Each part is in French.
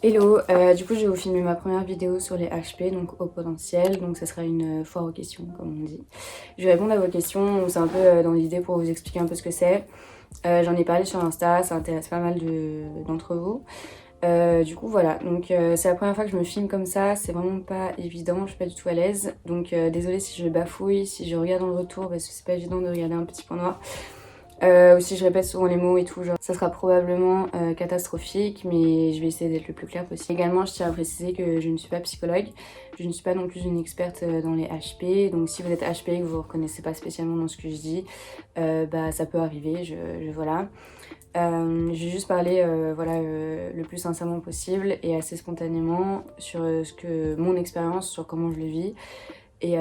Hello, du coup je vais vous filmer ma première vidéo sur les HP, donc au potentiel, donc ça sera une foire aux questions comme on dit. Je vais répondre à vos questions, c'est un peu dans l'idée pour vous expliquer un peu ce que c'est. J'en ai parlé sur Insta, ça intéresse pas mal d'entre vous. Du coup voilà, donc c'est la première fois que je me filme comme ça, c'est vraiment pas évident, je suis pas du tout à l'aise. Donc désolée si je bafouille, si je regarde dans le retour parce que c'est pas évident de regarder un petit point noir. Aussi je répète souvent les mots et tout, genre ça sera probablement catastrophique, mais je vais essayer d'être le plus clair possible. Également je tiens à préciser que je ne suis pas psychologue, je ne suis pas non plus une experte dans les HP, donc si vous êtes HP et que vous ne reconnaissez pas spécialement dans ce que je dis, bah ça peut arriver, voilà. Je vais juste parler le plus sincèrement possible et assez spontanément sur mon expérience, sur comment je le vis. Et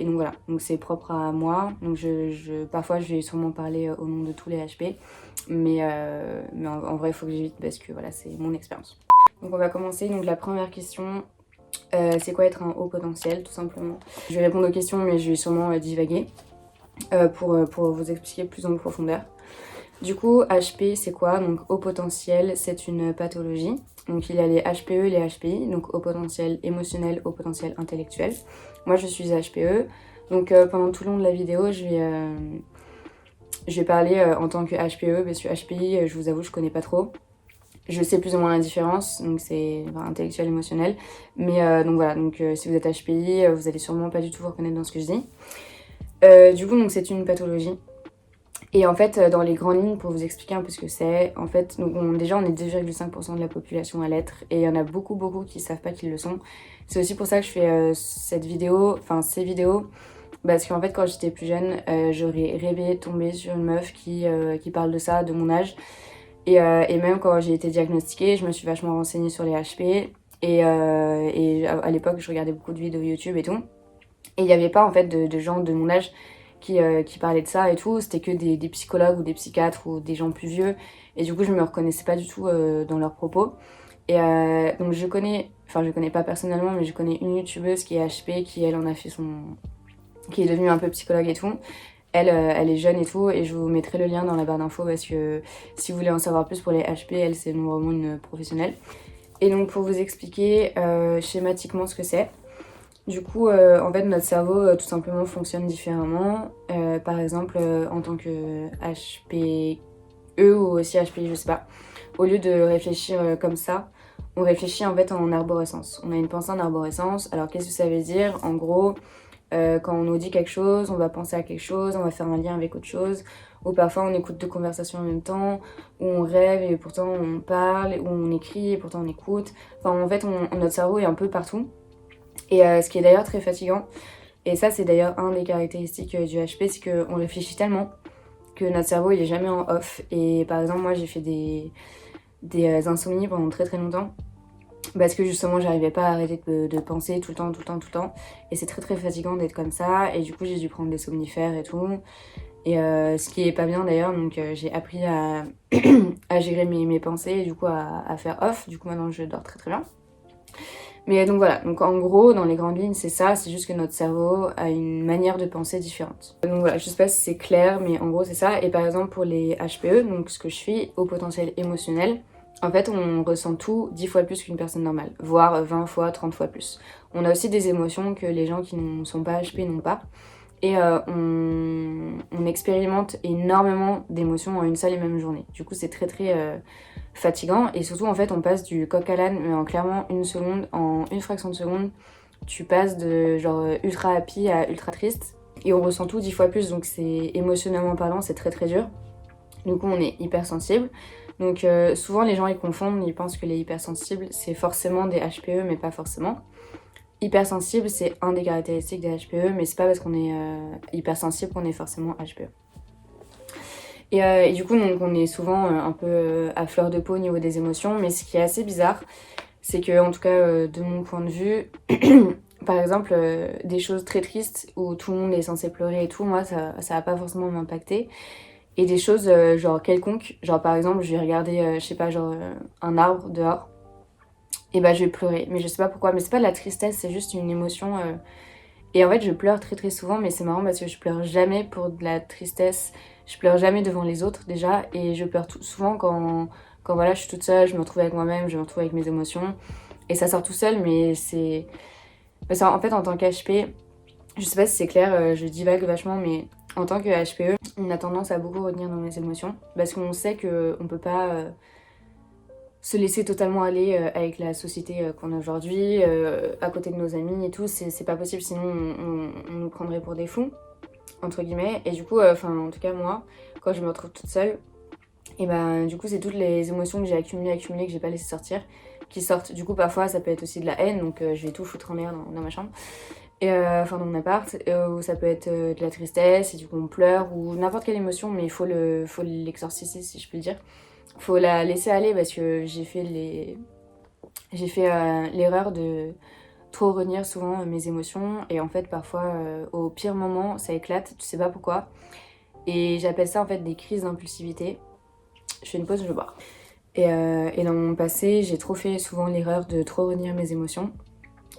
donc voilà, donc c'est propre à moi. Donc parfois je vais sûrement parler au nom de tous les HP, mais en vrai il faut que j'évite parce que voilà, c'est mon expérience. Donc on va commencer. Donc la première question, c'est quoi être un haut potentiel tout simplement. Je vais répondre aux questions mais je vais sûrement divaguer pour vous expliquer plus en profondeur. Du coup, HP, c'est quoi? Donc, haut potentiel, c'est une pathologie. Donc, il y a les HPE et les HPI, donc haut potentiel émotionnel, haut potentiel intellectuel. Moi, je suis HPE. Donc, pendant tout le long de la vidéo, je vais parler en tant que HPE, parce que HPI, je vous avoue, je connais pas trop. Je sais plus ou moins la différence, donc c'est intellectuel, émotionnel. Mais donc voilà, donc si vous êtes HPI, vous allez sûrement pas du tout vous reconnaître dans ce que je dis. Du coup, donc c'est une pathologie. Et en fait, dans les grandes lignes, pour vous expliquer un peu ce que c'est, en fait, déjà on est 2,5% de la population à l'être, et il y en a beaucoup qui savent pas qu'ils le sont. C'est aussi pour ça que je fais ces vidéos, parce qu'en fait, quand j'étais plus jeune, j'aurais rêvé de tomber sur une meuf qui parle de ça, de mon âge. Et même quand j'ai été diagnostiquée, je me suis vachement renseignée sur les HP, et à l'époque, je regardais beaucoup de vidéos YouTube et tout. Et il n'y avait pas en fait de gens de mon âge qui parlaient de ça et tout. C'était que des psychologues ou des psychiatres ou des gens plus vieux. Et du coup, je me reconnaissais pas du tout dans leurs propos. Et donc, je connais pas personnellement, mais je connais une youtubeuse qui est HP, qui elle en a fait qui est devenue un peu psychologue et tout. Elle est jeune et tout, et je vous mettrai le lien dans la barre d'infos parce que si vous voulez en savoir plus pour les HP, elle c'est vraiment une professionnelle. Et donc, pour vous expliquer schématiquement ce que c'est. Du coup, en fait, notre cerveau, tout simplement, fonctionne différemment. Par exemple, en tant que HPE ou aussi HPI, je sais pas, au lieu de réfléchir comme ça, on réfléchit en fait en arborescence. On a une pensée en arborescence. Alors, qu'est-ce que ça veut dire? En gros, quand on nous dit quelque chose, on va penser à quelque chose, on va faire un lien avec autre chose. Ou parfois, on écoute deux conversations en même temps, ou on rêve et pourtant on parle, ou on écrit et pourtant on écoute. Enfin, en fait, notre cerveau est un peu partout. Et ce qui est d'ailleurs très fatigant, et ça c'est d'ailleurs un des caractéristiques du HP, c'est qu'on réfléchit tellement que notre cerveau il est jamais en off. Et par exemple moi j'ai fait des insomnies pendant très longtemps parce que justement j'arrivais pas à arrêter de penser tout le temps, et c'est très fatigant d'être comme ça, et du coup j'ai dû prendre des somnifères et tout. Et ce qui est pas bien d'ailleurs, donc j'ai appris à, à gérer mes pensées et du coup à faire off. Du coup maintenant je dors très bien. Mais donc voilà, donc en gros, dans les grandes lignes, c'est ça, c'est juste que notre cerveau a une manière de penser différente. Donc voilà, je sais pas si c'est clair, mais en gros c'est ça. Et par exemple pour les HPE, donc ce que je suis, au potentiel émotionnel, en fait on ressent tout 10 fois plus qu'une personne normale, voire 20 fois, 30 fois plus. On a aussi des émotions que les gens qui ne sont pas HP n'ont pas. Et on expérimente énormément d'émotions en une seule et même journée. Du coup, c'est très fatigant. Et surtout, en fait, on passe du coq à l'âne, mais en clairement une seconde, en une fraction de seconde, tu passes de genre ultra happy à ultra triste. Et on ressent tout 10 fois plus, donc c'est émotionnellement parlant, c'est très dur. Du coup, on est hypersensible. Donc souvent, les gens ils confondent, ils pensent que les hypersensibles, c'est forcément des HPE, mais pas forcément. Hypersensible, c'est un des caractéristiques des HPE, mais c'est pas parce qu'on est hypersensible qu'on est forcément HPE. Et du coup, donc, on est souvent un peu à fleur de peau au niveau des émotions, mais ce qui est assez bizarre, c'est que, en tout cas, de mon point de vue, par exemple, des choses très tristes où tout le monde est censé pleurer et tout, moi, ça va pas forcément m'impacter. Et des choses genre quelconques, genre par exemple, je vais regarder, je sais pas, genre un arbre dehors, et bah je vais pleurer. Mais je sais pas pourquoi, mais c'est pas de la tristesse, c'est juste une émotion. Et en fait, je pleure très souvent, mais c'est marrant parce que je pleure jamais pour de la tristesse, je pleure jamais devant les autres déjà, et je pleure souvent quand voilà, je suis toute seule, je me retrouve avec moi-même, je me retrouve avec mes émotions. Et ça sort tout seul, mais c'est... Parce qu'en fait, en tant qu'HP, je sais pas si c'est clair, je divague vachement, mais en tant que HPE, on a tendance à beaucoup retenir dans les émotions. Parce qu'on sait qu'on peut pas se laisser totalement aller avec la société qu'on a aujourd'hui, à côté de nos amis et tout. C'est pas possible, sinon on nous prendrait pour des fous, entre guillemets. Et du coup, en tout cas, moi, quand je me retrouve toute seule, et ben du coup, c'est toutes les émotions que j'ai accumulées, que j'ai pas laissé sortir, qui sortent. Du coup, parfois, ça peut être aussi de la haine, donc je vais tout foutre en l'air dans ma chambre. Et dans mon appart, ou ça peut être de la tristesse, et du coup on pleure, ou n'importe quelle émotion, mais il faut l'exorciser, si je peux le dire. Faut la laisser aller, parce que j'ai fait l'erreur de trop retenir souvent mes émotions, et en fait parfois au pire moment ça éclate, tu sais pas pourquoi. Et j'appelle ça en fait des crises d'impulsivité. Je fais une pause, je vais boire. Et dans mon passé, j'ai trop fait souvent l'erreur de trop retenir mes émotions.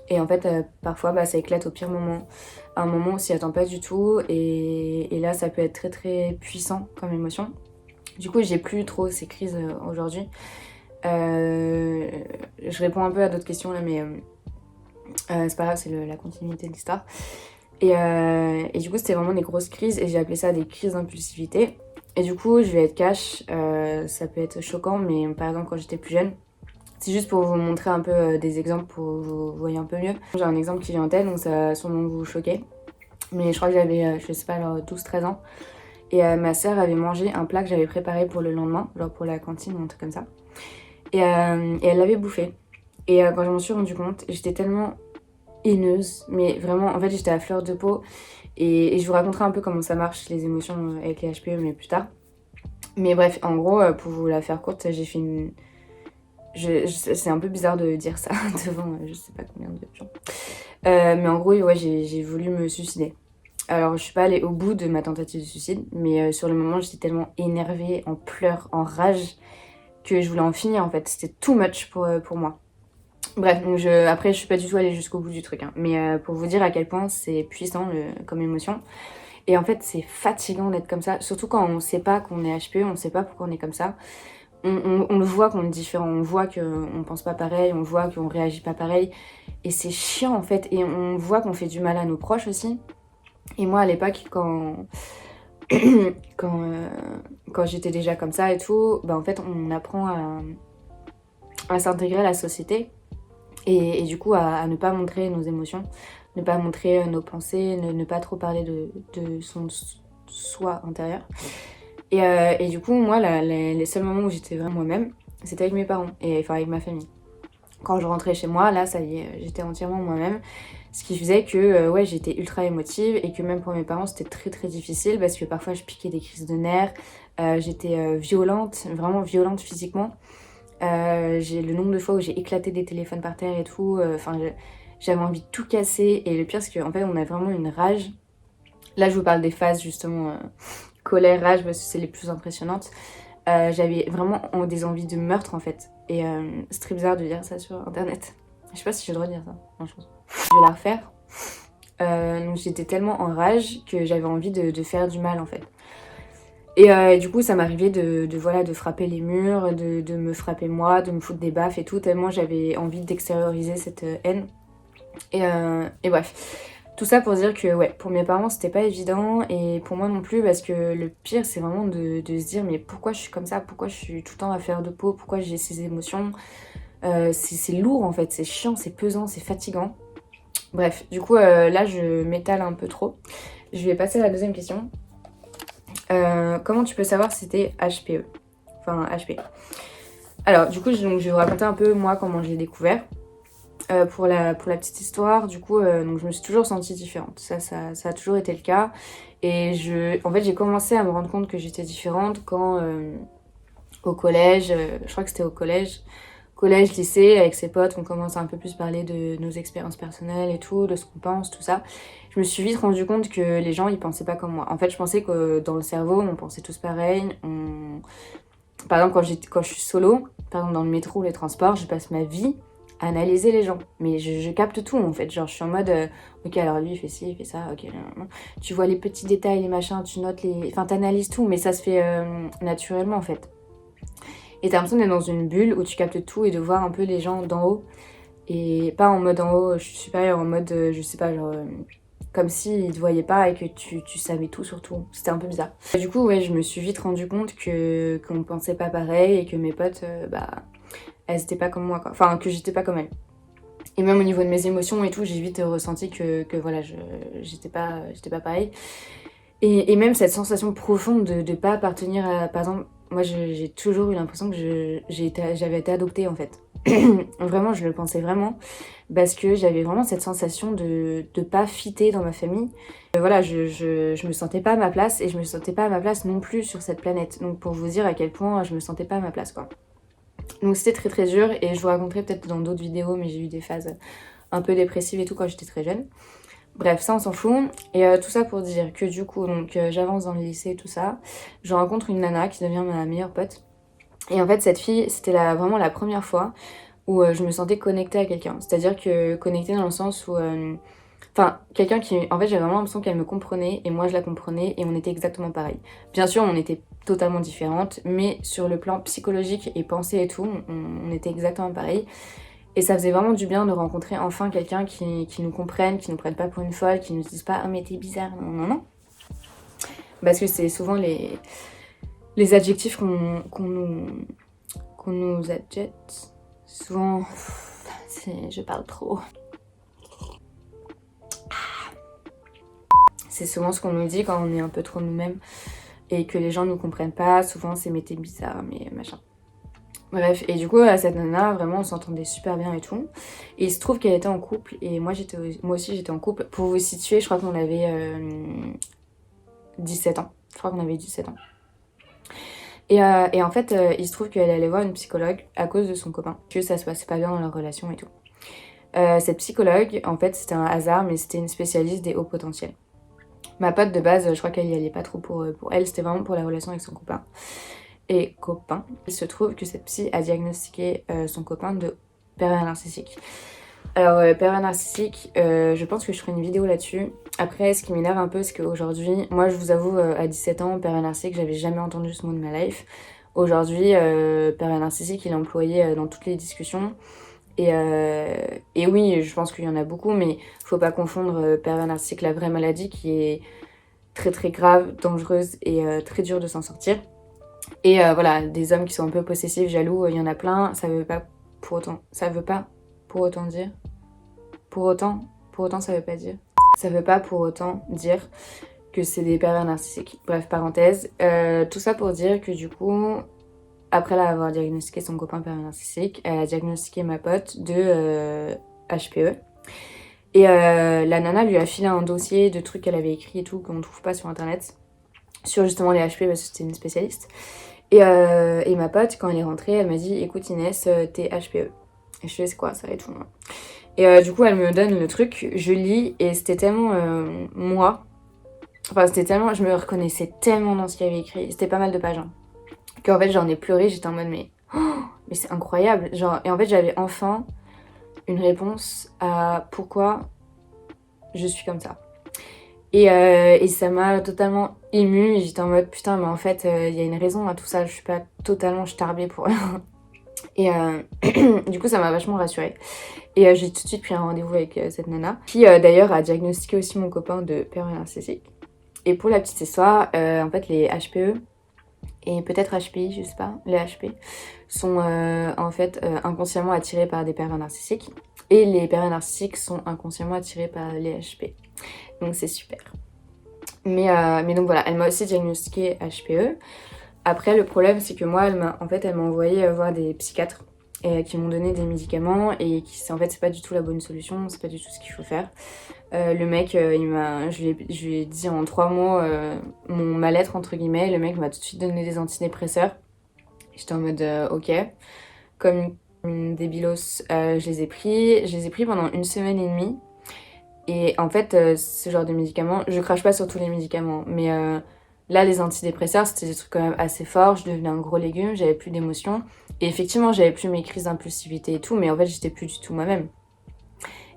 Et en fait, parfois, ça éclate au pire moment. À un moment, on s'y attend pas du tout. Et là, ça peut être très très puissant comme émotion. Du coup, j'ai plus trop ces crises aujourd'hui. Je réponds un peu à d'autres questions là, mais c'est pas grave, c'est la continuité de l'histoire. Et du coup, c'était vraiment des grosses crises. Et j'ai appelé ça des crises d'impulsivité. Et du coup, je vais être cash. Ça peut être choquant, mais par exemple, quand j'étais plus jeune, c'est juste pour vous montrer un peu des exemples pour que vous voyez un peu mieux. J'ai un exemple qui vient en tête, donc ça va sûrement vous choquer. Mais je crois que j'avais, je sais pas, alors 12-13 ans. Et ma sœur avait mangé un plat que j'avais préparé pour le lendemain, genre pour la cantine ou un truc comme ça. Et elle l'avait bouffé. Et quand je m'en suis rendu compte, j'étais tellement haineuse. Mais vraiment, en fait, j'étais à fleur de peau. Et je vous raconterai un peu comment ça marche, les émotions avec les HPE, mais plus tard. Mais bref, en gros, pour vous la faire courte, j'ai fait une... c'est un peu bizarre de dire ça devant je sais pas combien de gens. Mais en gros, ouais, j'ai voulu me suicider. Alors, je suis pas allée au bout de ma tentative de suicide, mais sur le moment, j'étais tellement énervée, en pleurs, en rage, que je voulais en finir en fait. C'était too much pour moi. Bref, donc après, je suis pas du tout allée jusqu'au bout du truc, hein, mais pour vous dire à quel point c'est puissant comme émotion. Et en fait, c'est fatigant d'être comme ça, surtout quand on sait pas qu'on est HPE, on sait pas pourquoi on est comme ça. On le voit qu'on est différent, on voit qu'on pense pas pareil, on voit qu'on réagit pas pareil. Et c'est chiant en fait, et on voit qu'on fait du mal à nos proches aussi. Et moi à l'époque, quand j'étais déjà comme ça et tout, bah en fait on apprend à s'intégrer à la société et du coup à ne pas montrer nos émotions, ne pas montrer nos pensées, ne pas trop parler de son soi intérieur. Et du coup, moi, les seuls moments où j'étais vraiment moi-même, c'était avec mes parents, et enfin avec ma famille. Quand je rentrais chez moi, là, ça y est, j'étais entièrement moi-même. Ce qui faisait que ouais, j'étais ultra émotive et que même pour mes parents, c'était très très difficile parce que parfois je piquais des crises de nerfs, j'étais violente, vraiment violente physiquement. J'ai le nombre de fois où j'ai éclaté des téléphones par terre et tout, j'avais envie de tout casser. Et le pire, c'est qu'en fait, on a vraiment une rage. Là, je vous parle des phases justement colère, rage, parce que c'est les plus impressionnantes. J'avais vraiment des envies de meurtre en fait. Et c'est très bizarre de dire ça sur internet. Je sais pas si j'ai le droit de dire ça, franchement. Je vais la refaire. Donc j'étais tellement en rage que j'avais envie de faire du mal en fait. Et du coup ça m'arrivait de frapper les murs, de me frapper moi, de me foutre des baffes et tout, tellement j'avais envie d'extérioriser cette haine. Et bref. Tout ça pour dire que ouais, pour mes parents c'était pas évident et pour moi non plus parce que le pire c'est vraiment de se dire mais pourquoi je suis comme ça, pourquoi je suis tout le temps à fleur de peau, pourquoi j'ai ces émotions. C'est lourd en fait, c'est chiant, c'est pesant, c'est fatigant. Bref, du coup là je m'étale un peu trop. Je vais passer à la deuxième question. Comment tu peux savoir si t'es HPE? Enfin HP. Alors du coup je vais vous raconter un peu moi comment je l'ai découvert. Pour la petite histoire, du coup, donc je me suis toujours sentie différente. Ça a toujours été le cas. Et en fait, j'ai commencé à me rendre compte que j'étais différente quand, au collège, je crois que c'était au collège, lycée, avec ses potes, on commence à un peu plus parler de nos expériences personnelles et tout, de ce qu'on pense, tout ça. Je me suis vite rendu compte que les gens, ils pensaient pas comme moi. En fait, je pensais que dans le cerveau, on pensait tous pareil. Par exemple, quand je suis solo, par exemple dans le métro ou les transports, je passe ma vie analyser les gens, mais je capte tout en fait, genre je suis en mode ok alors lui il fait ci, il fait ça, ok tu vois les petits détails, les machins, tu notes enfin t'analyses tout, mais ça se fait naturellement en fait. Et t'as l'impression d'être dans une bulle où tu captes tout et de voir un peu les gens d'en haut. Et pas en mode en haut, je suis supérieure, en mode, je sais pas, genre... comme s'ils te voyaient pas et que tu savais tout sur tout. C'était un peu bizarre. Et du coup, ouais, je me suis vite rendu compte qu'on pensait pas pareil et que mes potes, elles étaient pas comme moi, quoi. Enfin, que j'étais pas comme elles. Et même au niveau de mes émotions et tout, j'ai vite ressenti que voilà, j'étais pas pareil. Et même cette sensation profonde de pas appartenir à... Par exemple, moi j'ai toujours eu l'impression que j'avais été adoptée en fait. Vraiment, je le pensais vraiment. Parce que j'avais vraiment cette sensation de pas fitter dans ma famille. Voilà, je me sentais pas à ma place et je me sentais pas à ma place non plus sur cette planète. Donc pour vous dire à quel point je me sentais pas à ma place, quoi. Donc c'était très très dur et je vous raconterai peut-être dans d'autres vidéos, mais j'ai eu des phases un peu dépressives et tout quand j'étais très jeune. Bref, ça on s'en fout. Et tout ça pour dire que du coup, donc j'avance dans le lycée et tout ça. Je rencontre une nana qui devient ma meilleure pote. Et en fait, cette fille, c'était vraiment la première fois où je me sentais connectée à quelqu'un. C'est-à-dire que connectée dans le sens où... Enfin, quelqu'un qui... En fait, j'avais vraiment l'impression qu'elle me comprenait et moi je la comprenais et on était exactement pareil. Bien sûr, on était totalement différentes, mais sur le plan psychologique et pensée et tout, on était exactement pareil. Et ça faisait vraiment du bien de rencontrer enfin quelqu'un qui nous comprenne, qui nous prenne pas pour une folle, qui nous dise pas « Ah mais t'es bizarre », non, non, non. Parce que c'est souvent les adjectifs qu'on nous adjette. Souvent, je parle trop. C'est souvent ce qu'on nous dit quand on est un peu trop nous-mêmes et que les gens nous comprennent pas. Souvent, c'est mais t'es bizarre, mais machin. Bref, et du coup, cette nana, vraiment, on s'entendait super bien et tout. Et il se trouve qu'elle était en couple et moi aussi, j'étais en couple. Pour vous situer, je crois qu'on avait 17 ans. Je crois qu'on avait 17 ans. Et en fait, il se trouve qu'elle allait voir une psychologue à cause de son copain. Que ça se passait pas bien dans leur relation et tout. Cette psychologue, en fait, c'était un hasard, mais c'était une spécialiste des hauts potentiels. Ma pote de base, je crois qu'elle y allait pas trop pour elle, c'était vraiment pour la relation avec son copain. Et copain, il se trouve que cette psy a diagnostiqué son copain de pervers narcissique. Alors, pervers narcissique, je pense que je ferai une vidéo là-dessus. Après, ce qui m'énerve un peu, c'est qu'aujourd'hui, moi je vous avoue, à 17 ans, pervers narcissique, j'avais jamais entendu ce mot de ma life. Aujourd'hui, pervers narcissique, il est employé dans toutes les discussions. Et oui, je pense qu'il y en a beaucoup, mais faut pas confondre pervers narcissique, la vraie maladie qui est très très grave, dangereuse et très dure de s'en sortir. Et voilà, des hommes qui sont un peu possessifs, jaloux, il y en a plein. Ça veut pas pour autant dire. Pour autant, ça veut pas dire. Ça veut pas pour autant dire que c'est des pervers narcissiques. Bref, parenthèse. Tout ça pour dire que du coup, après avoir diagnostiqué son copain pervers narcissique, elle a diagnostiqué ma pote de HPE. Et la nana lui a filé un dossier de trucs qu'elle avait écrit et tout, qu'on ne trouve pas sur internet, sur justement les HPE parce que c'était une spécialiste. Et ma pote, quand elle est rentrée, elle m'a dit « Écoute Inès, t'es HPE ». Et je sais c'est quoi ça et tout. Et du coup, elle me donne le truc, je lis et c'était tellement moi. Enfin, c'était tellement... Je me reconnaissais tellement dans ce qu'il y avait écrit. C'était pas mal de pages. Hein. Qu'en fait, j'en ai pleuré, j'étais en mode mais c'est incroyable. Genre, et en fait, j'avais enfin une réponse à pourquoi je suis comme ça. Et ça m'a totalement émue. J'étais en mode putain, mais en fait, il y a une raison à tout ça. Je suis pas totalement starbée pour rien. Et du coup, ça m'a vachement rassurée. Et j'ai tout de suite pris un rendez-vous avec cette nana, qui d'ailleurs a diagnostiqué aussi mon copain de pervers narcissique. Et pour la petite histoire, en fait, les HPE, et peut-être HPI, je sais pas, les HP, sont en fait inconsciemment attirés par des pervers narcissiques. Et les pervers narcissiques sont inconsciemment attirés par les HP. Donc c'est super. Mais donc voilà, elle m'a aussi diagnostiqué HPE. Après, le problème, c'est que moi, elle m'a envoyé voir des psychiatres qui m'ont donné des médicaments et en fait, c'est pas du tout la bonne solution, c'est pas du tout ce qu'il faut faire. Le mec, je lui ai dit en 3 mots mon mal-être, entre guillemets. Le mec m'a tout de suite donné des antidépresseurs. J'étais en mode ok. Comme une débilos, je les ai pris pendant 1 semaine et demie. Et en fait, ce genre de médicaments, je crache pas sur tous les médicaments, mais là, les antidépresseurs, c'était des trucs quand même assez forts. Je devenais un gros légume, j'avais plus d'émotions. Et effectivement, j'avais plus mes crises d'impulsivité et tout, mais en fait, j'étais plus du tout moi-même.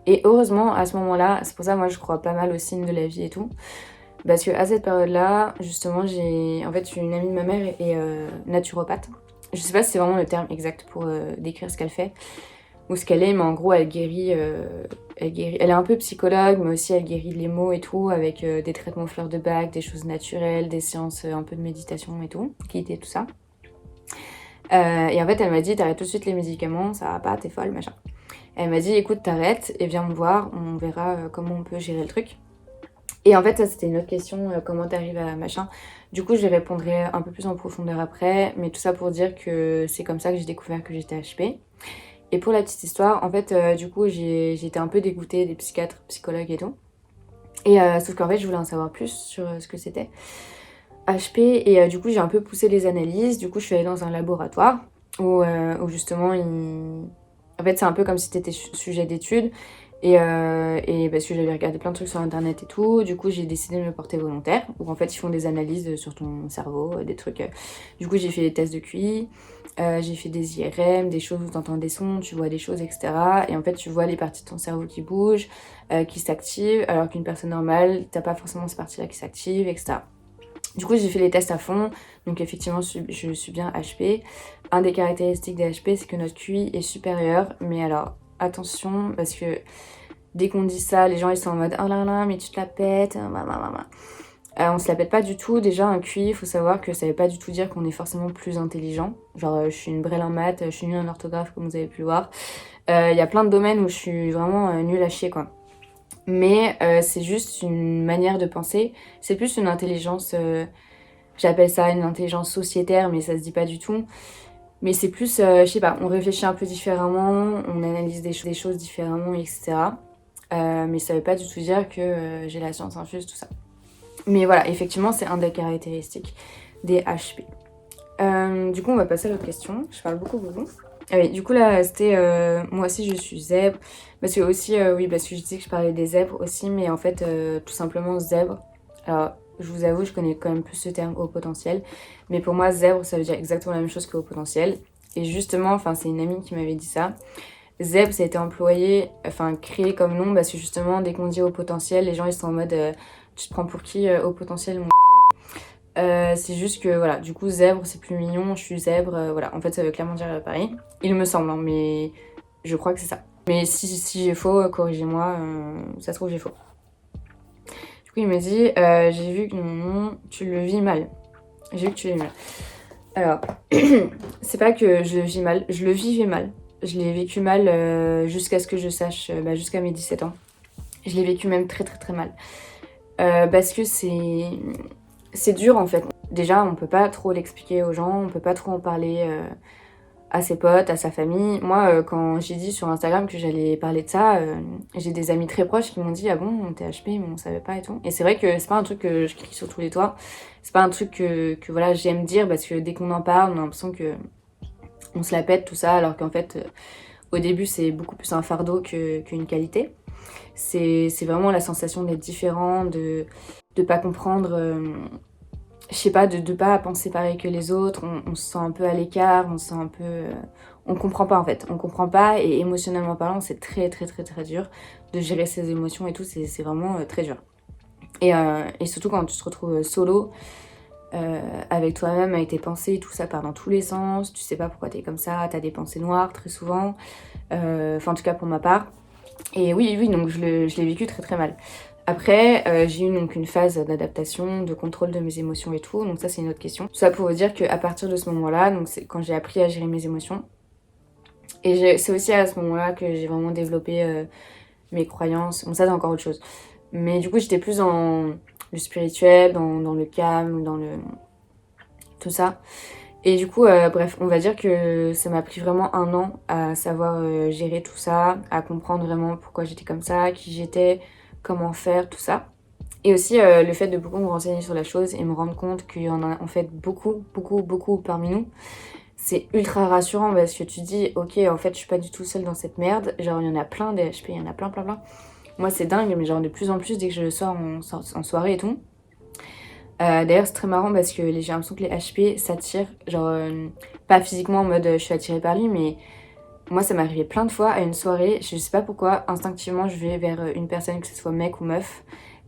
Et heureusement, à ce moment-là, c'est pour ça, moi, je crois pas mal aux signes de la vie et tout. Parce que à cette période-là, justement, j'ai une amie de ma mère est naturopathe. Je sais pas si c'est vraiment le terme exact pour décrire ce qu'elle fait ou ce qu'elle est, mais en gros elle guérit, elle est un peu psychologue, mais aussi elle guérit les maux et tout, avec des traitements fleurs de bac, des choses naturelles, des séances un peu de méditation et tout, qui était tout ça. Et en fait elle m'a dit t'arrêtes tout de suite les médicaments, ça va pas, t'es folle, machin. Elle m'a dit écoute t'arrêtes et viens me voir, on verra comment on peut gérer le truc. Et en fait ça c'était une autre question, comment t'arrives à machin. Du coup je lui répondrai un peu plus en profondeur après, mais tout ça pour dire que c'est comme ça que j'ai découvert que j'étais HP. Et pour la petite histoire, en fait, du coup, j'étais un peu dégoûtée des psychiatres, psychologues et tout. Et sauf qu'en fait, je voulais en savoir plus sur ce que c'était HP. Et du coup, j'ai un peu poussé les analyses. Du coup, je suis allée dans un laboratoire où justement, en fait, c'est un peu comme si t'étais sujet d'étude. Et parce que j'avais regardé plein de trucs sur internet et tout, du coup j'ai décidé de me porter volontaire, où en fait ils font des analyses sur ton cerveau, des trucs. Du coup j'ai fait des tests de QI, j'ai fait des IRM, des choses où tu entends des sons, tu vois des choses, etc. Et en fait tu vois les parties de ton cerveau qui bougent, qui s'activent, alors qu'une personne normale, t'as pas forcément ces parties-là qui s'activent, etc. Du coup j'ai fait les tests à fond, donc effectivement je suis bien HP. Un des caractéristiques des HP c'est que notre QI est supérieur, mais alors attention parce que dès qu'on dit ça, les gens ils sont en mode oh là là, mais tu te la pètes, on se la pète pas du tout. Déjà, un QI, il faut savoir que ça veut pas du tout dire qu'on est forcément plus intelligent. Genre, je suis une brêle en maths, je suis nulle en orthographe, comme vous avez pu le voir. Il y a plein de domaines où je suis vraiment nulle à chier, quoi. Mais c'est juste une manière de penser. C'est plus une intelligence, j'appelle ça une intelligence sociétaire, mais ça se dit pas du tout. Mais c'est plus, je sais pas, on réfléchit un peu différemment, on analyse des choses différemment, etc. Mais ça veut pas du tout dire que j'ai la science infuse, tout ça. Mais voilà, effectivement, c'est un des caractéristiques des HP. Du coup, on va passer à l'autre question. Je parle beaucoup, beaucoup. Ah oui, du coup, là, c'était moi aussi, je suis zèbre. Parce que aussi, oui, parce que je disais que je parlais des zèbres aussi, mais en fait, tout simplement, zèbre. Alors, je vous avoue, je connais quand même plus ce terme haut potentiel. Mais pour moi, zèbre, ça veut dire exactement la même chose que haut potentiel. Et justement, enfin, c'est une amie qui m'avait dit ça. Zèbre, ça a été employé, enfin, créé comme nom, parce que justement, dès qu'on dit haut potentiel, les gens, ils sont en mode tu te prends pour qui haut potentiel, mon c'est juste que voilà, du coup zèbre c'est plus mignon, je suis zèbre, voilà, en fait ça veut clairement dire pareil. Il me semble, hein, mais je crois que c'est ça. Mais si j'ai faux, corrigez-moi, ça se trouve j'ai faux. Du coup il me dit, j'ai vu que non, tu le vis mal. J'ai vu que tu le vis mal. Alors, c'est pas que je le vis mal, je le vivais mal. Je l'ai vécu mal jusqu'à ce que je sache, jusqu'à mes 17 ans. Je l'ai vécu même très très très mal. Parce que c'est dur en fait. Déjà, on peut pas trop l'expliquer aux gens, on peut pas trop en parler à ses potes, à sa famille. Moi, quand j'ai dit sur Instagram que j'allais parler de ça, j'ai des amis très proches qui m'ont dit ah bon, t'es HP, mais on savait pas et tout. Et c'est vrai que c'est pas un truc que je crie sur tous les toits. C'est pas un truc que voilà, j'aime dire parce que dès qu'on en parle, on a l'impression que on se la pète tout ça, alors qu'en fait, au début, c'est beaucoup plus un fardeau qu'une qualité. C'est vraiment la sensation d'être différent, de pas comprendre, je sais pas, de pas penser pareil que les autres, on se sent un peu à l'écart, on se sent un peu... on comprend pas en fait, on comprend pas et émotionnellement parlant c'est très très très très dur de gérer ses émotions et tout, c'est vraiment très dur. Et surtout quand tu te retrouves solo, avec toi-même, avec tes pensées, tout ça part dans tous les sens, tu sais pas pourquoi t'es comme ça, t'as des pensées noires très souvent, enfin en tout cas pour ma part. Et oui, donc je l'ai vécu très très mal. Après, j'ai eu donc une phase d'adaptation, de contrôle de mes émotions et tout, donc ça c'est une autre question. Tout ça pour vous dire qu'à partir de ce moment-là, donc c'est quand j'ai appris à gérer mes émotions, et c'est aussi à ce moment-là que j'ai vraiment développé mes croyances, bon ça c'est encore autre chose. Mais du coup j'étais plus dans le spirituel, dans le calme, dans le... tout ça. Et du coup, bref, on va dire que ça m'a pris vraiment un an à savoir gérer tout ça, à comprendre vraiment pourquoi j'étais comme ça, qui j'étais, comment faire, tout ça. Et aussi le fait de beaucoup me renseigner sur la chose et me rendre compte qu'il y en a en fait beaucoup, beaucoup, beaucoup parmi nous. C'est ultra rassurant parce que tu dis, ok, en fait, je suis pas du tout seule dans cette merde. Genre, il y en a plein des HP, il y en a plein, plein, plein. Moi, c'est dingue, mais genre de plus en plus dès que je sors en soirée et tout. D'ailleurs, c'est très marrant parce que j'ai l'impression que les HP s'attirent, genre, pas physiquement en mode je suis attirée par lui, mais moi ça m'est arrivé plein de fois à une soirée, je sais pas pourquoi, instinctivement je vais vers une personne, que ce soit mec ou meuf,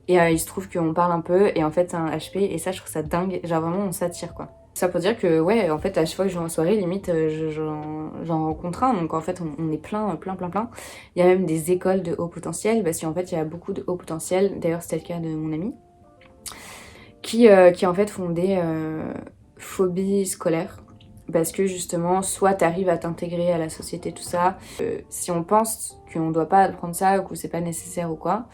et il se trouve qu'on parle un peu, et en fait c'est un HP, et ça je trouve ça dingue, genre vraiment on s'attire quoi. Ça pour dire que ouais, en fait à chaque fois que je vais en soirée, limite j'en rencontre un, donc en fait on est plein. Il y a même des écoles de haut potentiel, parce qu'en fait il y a beaucoup de haut potentiel, d'ailleurs c'était le cas de mon ami, qui en fait font des phobies scolaires. Parce que justement, soit t'arrives à t'intégrer à la société, tout ça. Si on pense qu'on doit pas apprendre ça ou que c'est pas nécessaire ou quoi,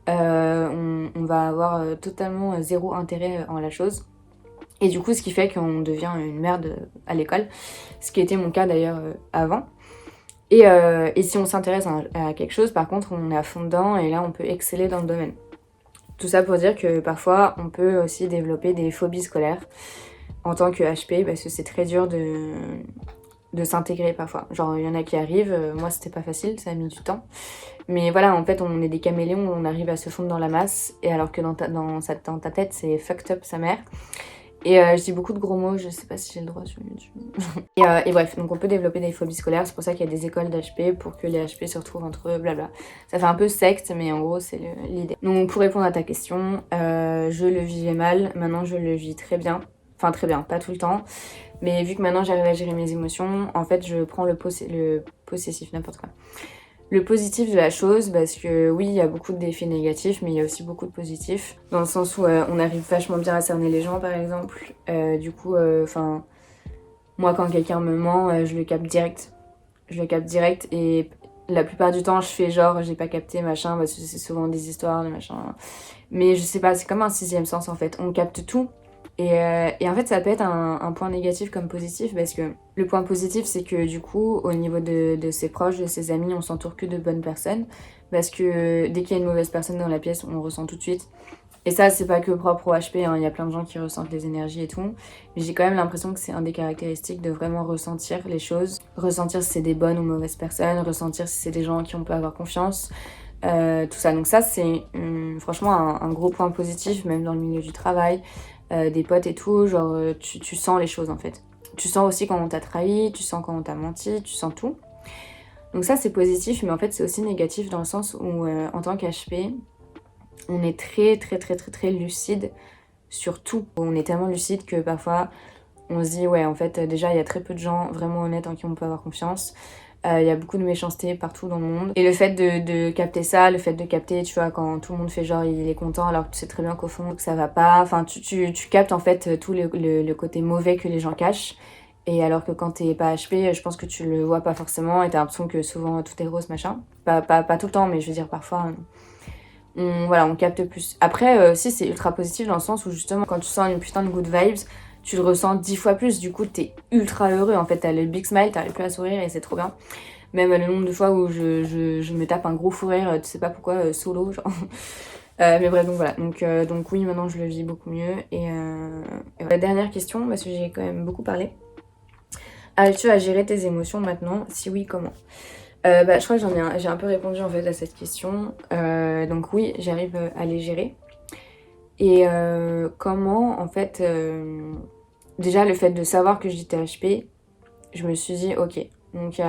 on va avoir totalement zéro intérêt en la chose. Et du coup, ce qui fait qu'on devient une merde à l'école, ce qui était mon cas d'ailleurs avant. Et si on s'intéresse à quelque chose, par contre, on est à fond dedans et là, on peut exceller dans le domaine. Tout ça pour dire que parfois, on peut aussi développer des phobies scolaires en tant que HP, parce que c'est très dur de s'intégrer parfois. Genre, il y en a qui arrivent, moi c'était pas facile, ça a mis du temps. Mais voilà, en fait, on est des caméléons, on arrive à se fondre dans la masse, et alors que dans ta tête, c'est fucked up sa mère. Et je dis beaucoup de gros mots, je sais pas si j'ai le droit sur YouTube. et bref, donc on peut développer des phobies scolaires, c'est pour ça qu'il y a des écoles d'HP pour que les HP se retrouvent entre eux, blabla. Ça fait un peu secte, mais en gros c'est l'idée. Donc pour répondre à ta question, je le vivais mal, maintenant je le vis très bien. Enfin très bien, pas tout le temps. Mais vu que maintenant j'arrive à gérer mes émotions, en fait je prends le possessif, n'importe quoi. Le positif de la chose, parce que oui, il y a beaucoup d'effets négatifs, mais il y a aussi beaucoup de positifs. Dans le sens où on arrive vachement bien à cerner les gens, par exemple. Du coup, moi, quand quelqu'un me ment, je le capte direct. Je le capte direct et la plupart du temps, je fais genre, j'ai pas capté, machin, parce que c'est souvent des histoires, de machin. Mais je sais pas, c'est comme un sixième sens, en fait. On capte tout. Et en fait, ça peut être un point négatif comme positif, parce que le point positif, c'est que du coup, au niveau de ses proches, de ses amis, on s'entoure que de bonnes personnes, parce que dès qu'il y a une mauvaise personne dans la pièce, on ressent tout de suite. Et ça, c'est pas que propre au HP, hein, il y a plein de gens qui ressentent les énergies et tout, mais j'ai quand même l'impression que c'est un des caractéristiques de vraiment ressentir les choses, ressentir si c'est des bonnes ou mauvaises personnes, ressentir si c'est des gens qui on peut avoir confiance. Tout ça, donc ça c'est franchement un gros point positif, même dans le milieu du travail, des potes et tout, genre tu sens les choses en fait. Tu sens aussi quand on t'a trahi, tu sens quand on t'a menti, tu sens tout. Donc ça c'est positif, mais en fait c'est aussi négatif dans le sens où en tant qu'HP, on est très lucide sur tout. On est tellement lucide que parfois on se dit ouais en fait déjà il y a très peu de gens vraiment honnêtes en qui on peut avoir confiance. Il y a beaucoup de méchanceté partout dans le monde. Et le fait de capter ça, le fait de capter, tu vois, quand tout le monde fait genre il est content alors que tu sais très bien qu'au fond que ça va pas. Enfin, tu captes en fait tout le côté mauvais que les gens cachent. Et alors que quand t'es pas HP, je pense que tu le vois pas forcément et t'as l'impression que souvent tout est rose, machin. Pas tout le temps, mais je veux dire parfois... on capte plus. Après, si c'est ultra positif dans le sens où justement quand tu sens une putain de good vibes, tu le ressens 10 fois plus, du coup t'es ultra heureux en fait, t'as le big smile, t'arrives plus à sourire et c'est trop bien. Même le nombre de fois où je me tape un gros fou rire, tu sais pas pourquoi, solo genre. Mais bref, donc voilà, donc oui maintenant je le vis beaucoup mieux. Et la dernière question, parce que j'ai quand même beaucoup parlé. Arrives-tu à gérer tes émotions maintenant? Si oui, comment? Je crois que j'ai un peu répondu en fait à cette question. Donc oui, j'arrive à les gérer. Et comment en fait... déjà le fait de savoir que j'étais HP, je me suis dit ok. Donc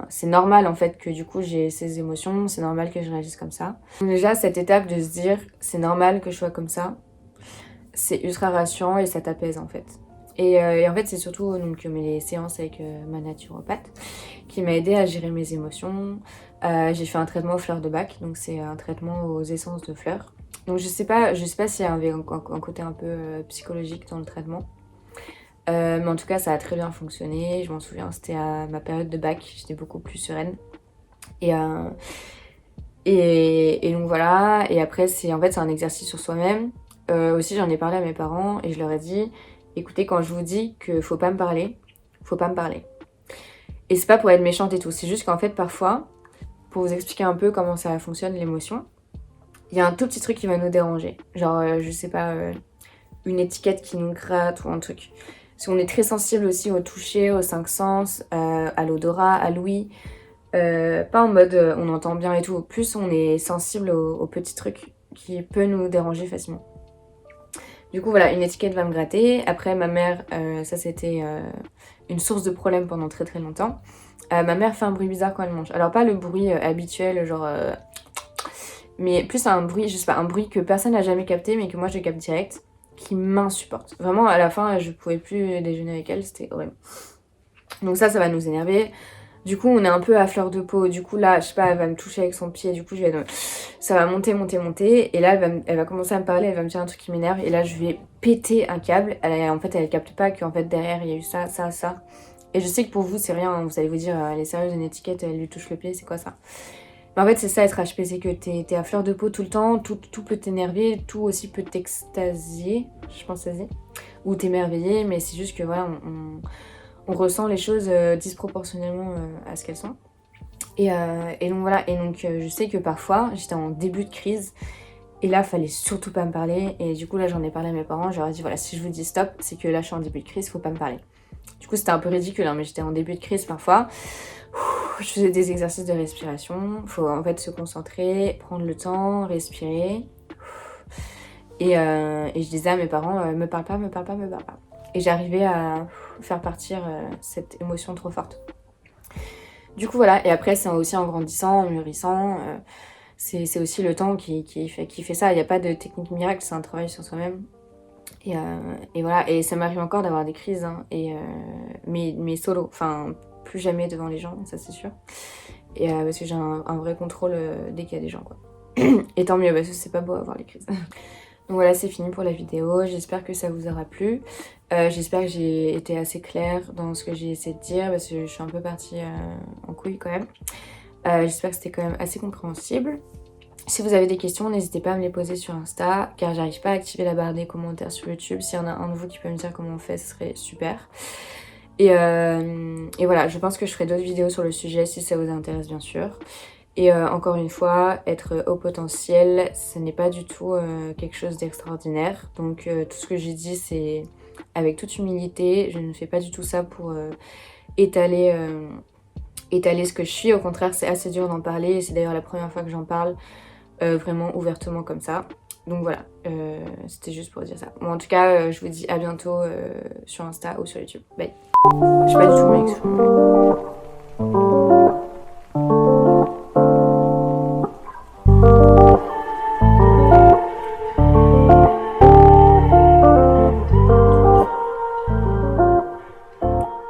c'est normal en fait que du coup j'ai ces émotions, c'est normal que je réagisse comme ça. Donc, déjà cette étape de se dire c'est normal que je sois comme ça, c'est ultra rassurant et ça t'apaise en fait. Et en fait c'est surtout donc mes séances avec ma naturopathe qui m'a aidé à gérer mes émotions. J'ai fait un traitement aux fleurs de bac, donc c'est un traitement aux essences de fleurs. Donc je sais pas s'il y avait un côté un peu psychologique dans le traitement. Mais en tout cas ça a très bien fonctionné, je m'en souviens, c'était à ma période de bac, j'étais beaucoup plus sereine. Et donc voilà, et après c'est un exercice sur soi-même. Aussi j'en ai parlé à mes parents et je leur ai dit, écoutez quand je vous dis que faut pas me parler, faut pas me parler. Et c'est pas pour être méchante et tout, c'est juste qu'en fait parfois, pour vous expliquer un peu comment ça fonctionne l'émotion, il y a un tout petit truc qui va nous déranger. Genre je sais pas, une étiquette qui nous gratte ou un truc. Parce qu'on est très sensible aussi au toucher, aux cinq sens, à l'odorat, à l'ouïe. Pas en mode on entend bien et tout, plus on est sensible aux petits trucs qui peut nous déranger facilement. Du coup voilà, une étiquette va me gratter. Après ma mère, ça c'était une source de problème pendant très très longtemps. Ma mère fait un bruit bizarre quand elle mange. Alors pas le bruit habituel genre... mais plus un bruit, je sais pas, un bruit que personne n'a jamais capté mais que moi je capte direct. qui m'insupporte. Vraiment, à la fin, je pouvais plus déjeuner avec elle, c'était horrible. Donc ça va nous énerver. Du coup, on est un peu à fleur de peau. Du coup, là, je sais pas, elle va me toucher avec son pied. Du coup, ça va monter. Et là, elle va commencer à me parler. Elle va me dire un truc qui m'énerve. Et là, je vais péter un câble. En fait, elle capte pas qu'en fait, derrière, il y a eu ça. Et je sais que pour vous, c'est rien. Hein. Vous allez vous dire, elle est sérieuse, une étiquette, elle lui touche le pied, c'est quoi ça? Mais en fait, c'est ça être HP. C'est que t'es à fleur de peau tout le temps. Tout peut t'énerver. Tout aussi peut t'extasier. Je pense que ça se dit. Ou t'émerveiller. Mais c'est juste que voilà, on ressent les choses disproportionnellement à ce qu'elles sont. Et donc voilà, je sais que parfois j'étais en début de crise et là fallait surtout pas me parler et du coup là j'en ai parlé à mes parents, je leur ai dit voilà si je vous dis stop c'est que là je suis en début de crise, faut pas me parler. Du coup c'était un peu ridicule hein, mais j'étais en début de crise parfois. Je faisais des exercices de respiration, faut en fait se concentrer, prendre le temps, respirer. Et je disais à mes parents me parle pas. Et j'arrivais à faire partir cette émotion trop forte. Du coup voilà, et après c'est aussi en grandissant, en mûrissant, c'est aussi le temps qui fait ça. Il n'y a pas de technique miracle, c'est un travail sur soi-même. Et voilà, et ça m'arrive encore d'avoir des crises, hein, mais solo, enfin plus jamais devant les gens, ça c'est sûr. Et parce que j'ai un vrai contrôle dès qu'il y a des gens quoi. Et tant mieux parce que c'est pas beau avoir les crises. Donc voilà, c'est fini pour la vidéo, j'espère que ça vous aura plu. J'espère que j'ai été assez claire dans ce que j'ai essayé de dire parce que je suis un peu partie en couille quand même. J'espère que c'était quand même assez compréhensible. Si vous avez des questions, n'hésitez pas à me les poser sur Insta car j'arrive pas à activer la barre des commentaires sur YouTube. S'il y en a un de vous qui peut me dire comment on fait, ce serait super. Et voilà, je pense que je ferai d'autres vidéos sur le sujet si ça vous intéresse bien sûr. Et encore une fois, être haut potentiel, ce n'est pas du tout quelque chose d'extraordinaire. Donc tout ce que j'ai dit, c'est avec toute humilité. Je ne fais pas du tout ça pour étaler ce que je suis. Au contraire, c'est assez dur d'en parler. Et c'est d'ailleurs la première fois que j'en parle vraiment ouvertement comme ça. Donc voilà, c'était juste pour dire ça. Bon, en tout cas, je vous dis à bientôt sur Insta ou sur YouTube. Bye. Je sais pas du tout mon action.